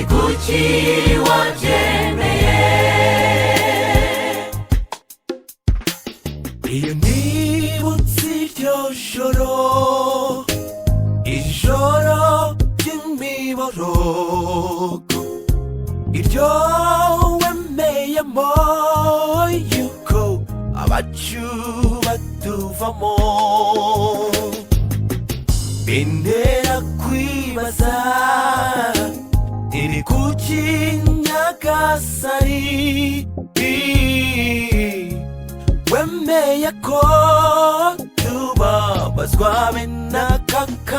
kuki wabyemeye. Iyo nibutse iryo joro, ijoro ry'imiborogo, iryo wemeyemo yuko abacu batuvamo, bintera kwibaza iri kuki Nyagasani wemeye ko tubabazwa be n'aka